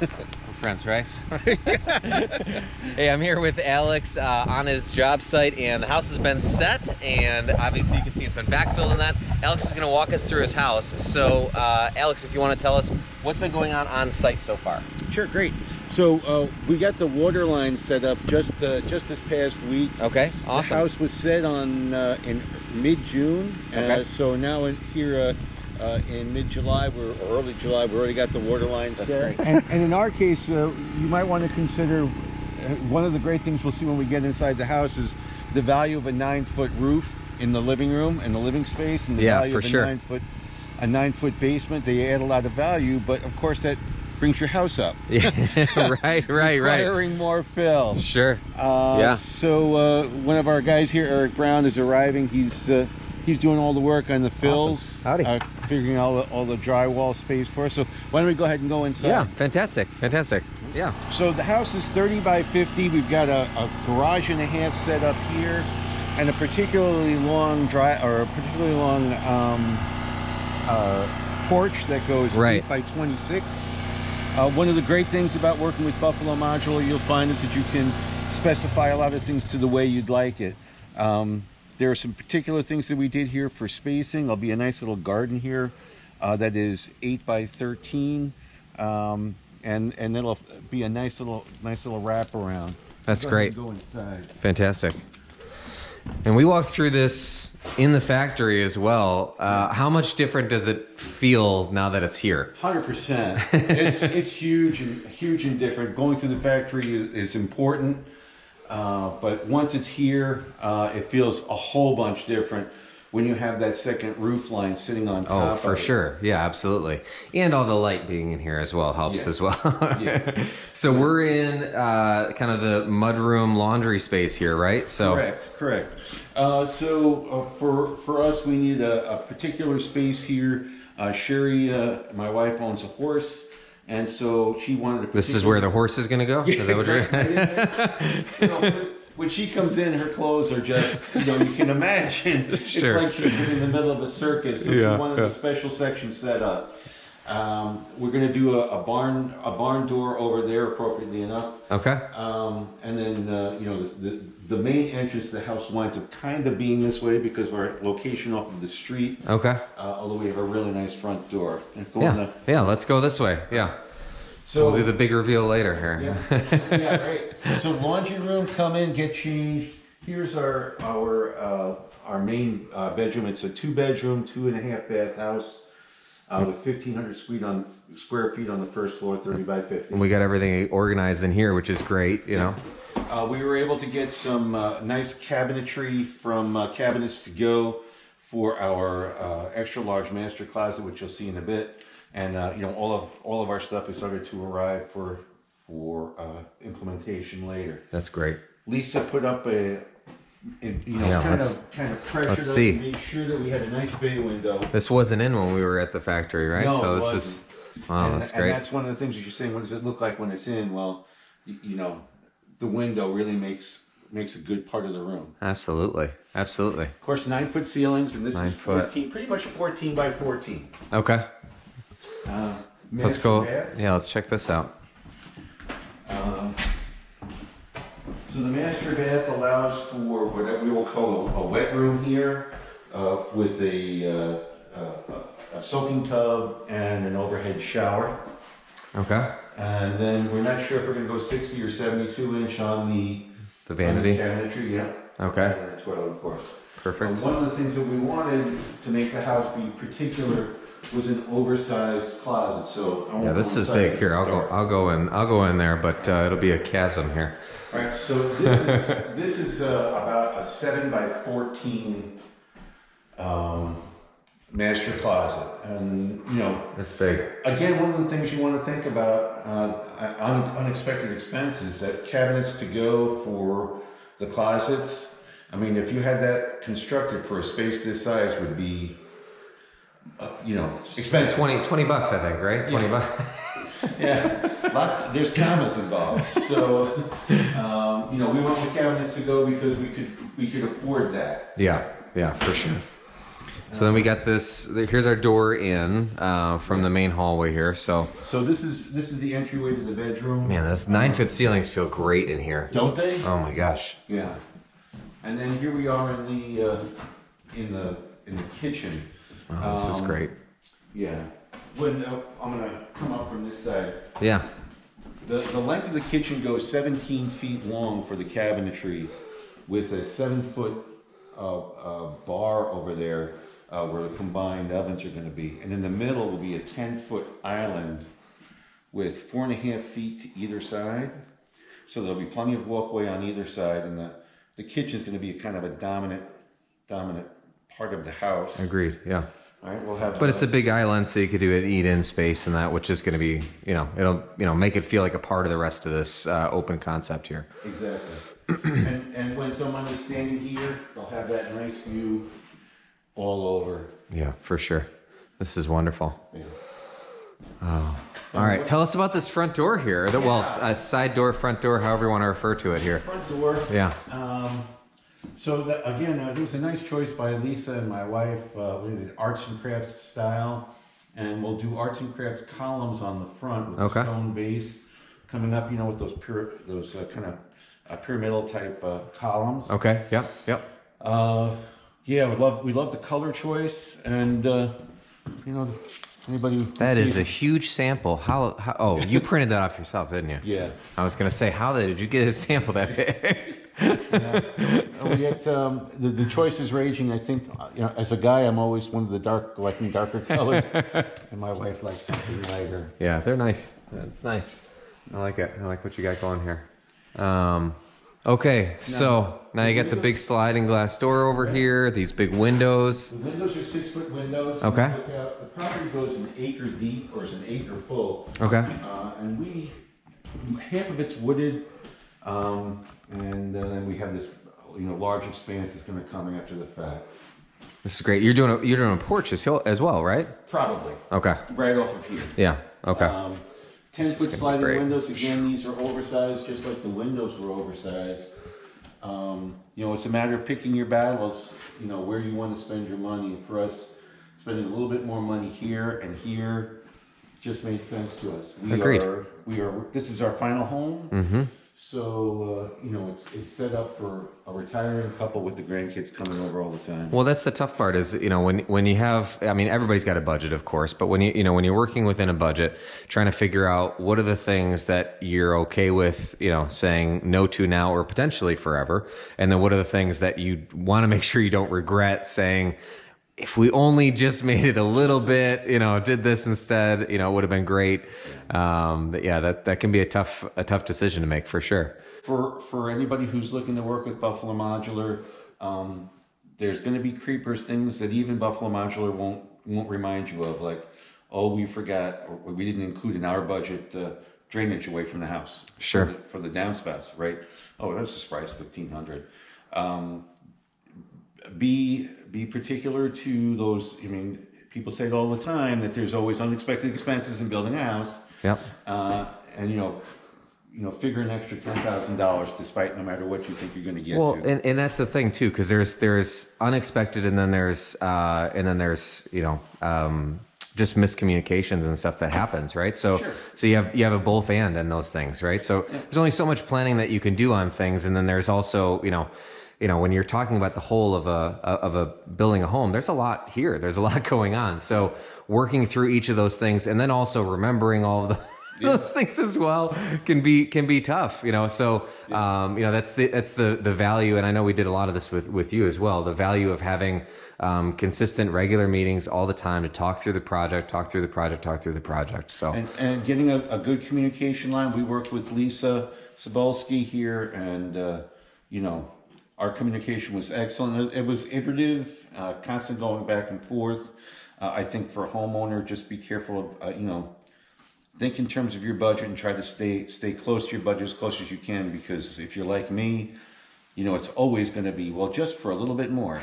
Friends, right? Hey, I'm here with Alex on his job site, and the house has been set, and obviously you can see it's been backfilled and that. Alex is going to walk us through his house. So, Alex, if you want to tell us what's been going on site so far. Sure, great. So we got the water line set up just this past week. Okay, awesome. The house was set on in mid-June. Okay. So now here in mid-July or early July, we already got the water line set. That's great. And in our case, you might want to consider one of the great things we'll see when we get inside the house is the value of a 9-foot roof in the living room and the living space, and the value for of sure. a 9-foot basement. They add a lot of value, but of course that brings your house up. right. Requiring more fill. Sure. So one of our guys here, Eric Brown, is arriving. He's doing all the work on the fills. Awesome. Howdy. Figuring out all the drywall space for us. So why don't we go ahead and go inside? Yeah, fantastic. Yeah. So the house is 30 by 50. We've got a garage and a half set up here, and a particularly long porch that goes 8 by 26. One of the great things about working with Buffalo Modular, you'll find, is that you can specify a lot of things to the way you'd like it. There are some particular things that we did here for spacing. There'll be a nice little garden here that is 8 by 13, and it'll be a nice little wraparound. That's great. Go inside. Fantastic. And we walked through this in the factory as well. How much different does it feel now that it's here? 100%. It's huge and different. Going through the factory is important. But once it's here, it feels a whole bunch different when you have that second roof line sitting on top. Oh, for sure. Yeah, absolutely. And all the light being in here as well helps as well. Yeah. So we're in kind of the mudroom laundry space here, right? So Correct. For us, we need a particular space here. Sherry, my wife, owns a horse. And so she wanted to. This is where the horse is going to go? Yeah, is that what you're when she comes in, her clothes are just, you can imagine. Sure. It's like she's been in the middle of a circus. So she wanted a special section set up. We're going to do a barn door over there, appropriately enough. Okay. And then, the main entrance to the house winds up kind of being this way because of our location off of the street. Okay. Although we have a really nice front door. Yeah, let's go this way. Yeah. So we'll do the big reveal later here. Yeah, great. So laundry room, come in, get changed. Here's our main bedroom. It's a 2-bedroom, 2.5 bath house with 1,500 square feet on the first floor, 30 by 50. And we got everything organized in here, which is great, you know. We were able to get some nice cabinetry from Cabinets to Go for our extra large master closet, which you'll see in a bit. And all of our stuff is started to arrive for implementation later. That's great. Lisa put up kind of pressured us to make sure that we had a nice bay window. This wasn't in when we were at the factory, right? No, so it this wasn't. Wow, that's great. And that's one of the things that you're saying. What does it look like when it's in? Well, the window really makes a good part of the room. Absolutely. Of course, 9-foot ceilings, and this is 14, pretty much 14 by 14. Okay. Let's go. Bath. Yeah, let's check this out. So the master bath allows for what we will call a wet room here, with a soaking tub and an overhead shower. Okay. And then we're not sure if we're going to go 60 or 72 inch on the vanity. Cabinetry, yeah. Okay. And the toilet, of course. Perfect. One of the things that we wanted to make the house be particular was an oversized closet. So yeah, this is big. Here, I'll go in there, but it'll be a chasm here. All right. So this is about a 7 by 14 master closet, and that's big. Again, one of the things you want to think about unexpected expenses, that Cabinets to Go for the closets. I mean, if you had that constructed for a space this size, would be expensive. 20 bucks, I think, right? 20 bucks. Yeah, there's commas involved. So, we went with Cabinets to Go because we could afford that. Yeah, for sure. So then we got this. Here's our door in from the main hallway here. So this is the entryway to the bedroom. man, those 9-foot ceilings feel great in here. Don't they? Oh my gosh. Yeah. And then here we are in the kitchen. Oh, this is great. Yeah. When I'm gonna come up from this side. Yeah. The length of the kitchen goes 17 feet long for the cabinetry, with a 7-foot bar over there where the combined ovens are going to be. And in the middle will be a 10-foot island with 4.5 feet to either side. So there'll be plenty of walkway on either side, and the kitchen is going to be kind of a dominant part of the house. Agreed. Yeah. All right, we'll have. But it's a big island, so you could do an eat-in space and that, which is going to be, it'll make it feel like a part of the rest of this open concept here. Exactly. and when someone is standing here, they'll have that nice view all over. Yeah, for sure. This is wonderful. Yeah. Oh. All right, tell us about this front door here. Side door, front door, however you want to refer to it here. Front door. Yeah. Again, it was a nice choice by Lisa and my wife. We did arts and crafts style, and we'll do arts and crafts columns on the front with a stone base coming up. With those kind of pyramidal type columns. Okay. Yep. Yeah, we love the color choice, and anybody. That is a huge sample. How? Oh, you printed that off yourself, didn't you? Yeah. I was gonna say, how did you get a sample that big? We get the choice is raging. I think as a guy, I'm always one of the darker colors, and my wife likes something lighter. Yeah, they're nice. That's nice. I like it. I like what you got going here. Okay, so now you got the big sliding glass door over here. These big windows. The windows are 6-foot windows. Okay. The property goes an acre deep, or is an acre full. Okay. And half of it's wooded. And then we have this, large expanse that's going to come after the fact. This is great. You're doing a porch as well, right? Probably. Okay. Right off of here. Yeah. Okay. 10-foot sliding windows. Again, these are oversized, just like the windows were oversized. It's a matter of picking your battles. Where you want to spend your money. For us, spending a little bit more money here and here just made sense to us. Agreed. This is our final home. Mm-hmm. So, it's set up for a retiring couple with the grandkids coming over all the time. Well, that's the tough part is, when you have, everybody's got a budget, of course, but when you're working within a budget, trying to figure out what are the things that you're okay with, saying no to now or potentially forever. And then what are the things that you want to make sure you don't regret saying, if we only just made it a little bit, did this instead, it would have been great. That can be a tough decision to make for sure. For anybody who's looking to work with Buffalo Modular, there's going to be creepers, things that even Buffalo Modular won't remind you of, like, oh, we forgot, or we didn't include in our budget drainage away from the house. Sure. For the downspouts, right? Oh, that's a surprise, $1,500. Be particular to those. People say it all the time that there's always unexpected expenses in building a house. Yep. And figure an extra $10,000 despite no matter what you think you're going to get. Well, and that's the thing too, because there's unexpected, and then there's just miscommunications and stuff that happens, right? So Sure. So you have a both and in those things, right? So there's only so much planning that you can do on things, and then there's also when you're talking about the whole of a building a home, there's a lot here. There's a lot going on. So working through each of those things, and then also remembering all of those things as well can be tough. So that's the value. And I know we did a lot of this with you as well. The value of having consistent, regular meetings all the time to talk through the project. So and getting a good communication line. We worked with Lisa Cebulski here, and our communication was excellent. It was iterative, constant going back and forth. I think for a homeowner, just be careful of, think in terms of your budget and try to stay close to your budget as close as you can, because if you're like me, it's always going to be, well, just for a little bit more.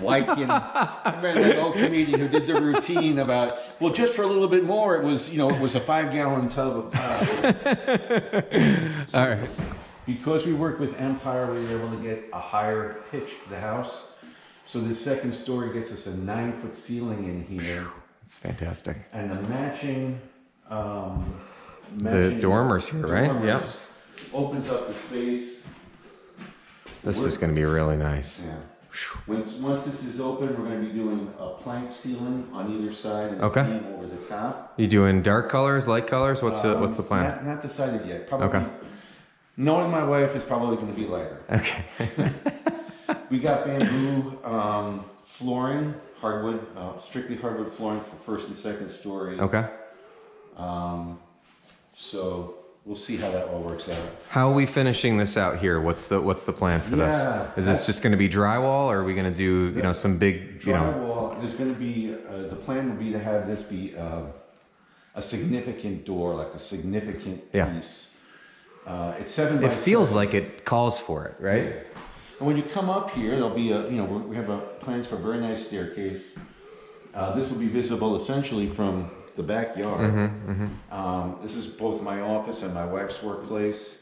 Like, remember that old comedian who did the routine about, well, just for a little bit more, it was a 5-gallon tub of pie. All right. Because we worked with Empire, we were able to get a higher pitch to the house. So the second story gets us a 9-foot ceiling in here. It's fantastic. And the matching, The dormers here, right? Yep. Opens up the space. This is going to be really nice. Yeah. Once this is open, we're going to be doing a plank ceiling on either side and Okay. a beam over the top. You doing dark colors, light colors? What's the plan? Not decided yet. Probably. Okay. Knowing my wife, it's probably going to be lighter. Okay. We got bamboo flooring, hardwood, strictly hardwood flooring for first and second story. Okay. So we'll see how that all works out. How are we finishing this out here? What's the plan for this? Is this just going to be drywall, or are we going to do some big drywall? There's going to be the plan would be to have this be a significant door, like a significant piece. It's 7 by 7. It feels like it calls for it, right? Yeah. And when you come up here, there'll be we have plans for a very nice staircase. This will be visible essentially from the backyard. This is both my office and my wife's workplace.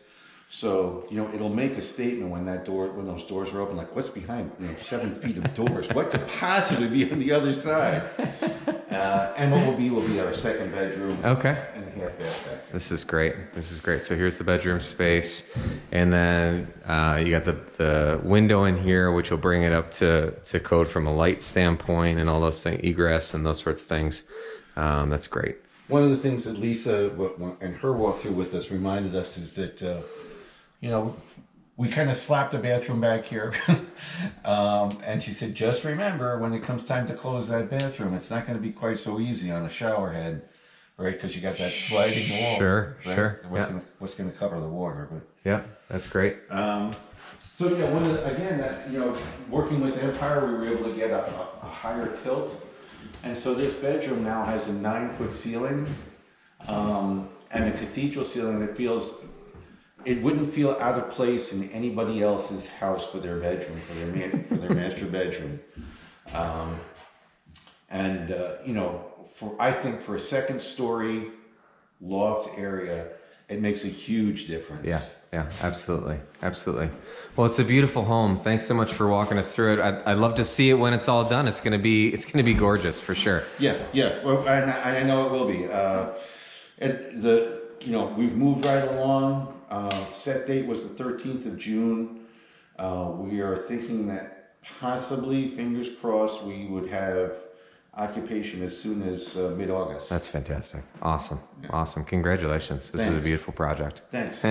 So, it'll make a statement when those doors are open, like what's behind 7 feet of doors? What could possibly be on the other side? And what will be our second bedroom. Okay. And a half bath back. This is great. So here's the bedroom space. And then you got the window in here, which will bring it up to code from a light standpoint and all those things, egress and those sorts of things. That's great. One of the things that Lisa and her walkthrough with us reminded us is that, we kind of slapped the bathroom back here. And she said, just remember, when it comes time to close that bathroom, it's not going to be quite so easy on a shower head, right? Because you got that sliding wall. Sure, right? sure. What's going to cover the water. But yeah, that's great. So, working with Empire, we were able to get a higher tilt. And so this bedroom now has a 9-foot ceiling and a cathedral ceiling that it wouldn't feel out of place in anybody else's house for their bedroom, for their master bedroom. I think for a second story loft area, it makes a huge difference. Yeah, absolutely. Well, it's a beautiful home. Thanks so much for walking us through it. I'd love to see it when it's all done. It's gonna be gorgeous for sure. Yeah. Well, I know it will be. We've moved right along. Set date was the 13th of June. We are thinking that possibly, fingers crossed, we would have occupation as soon as mid-August. That's fantastic. Awesome. Congratulations. This is a beautiful project. Thanks.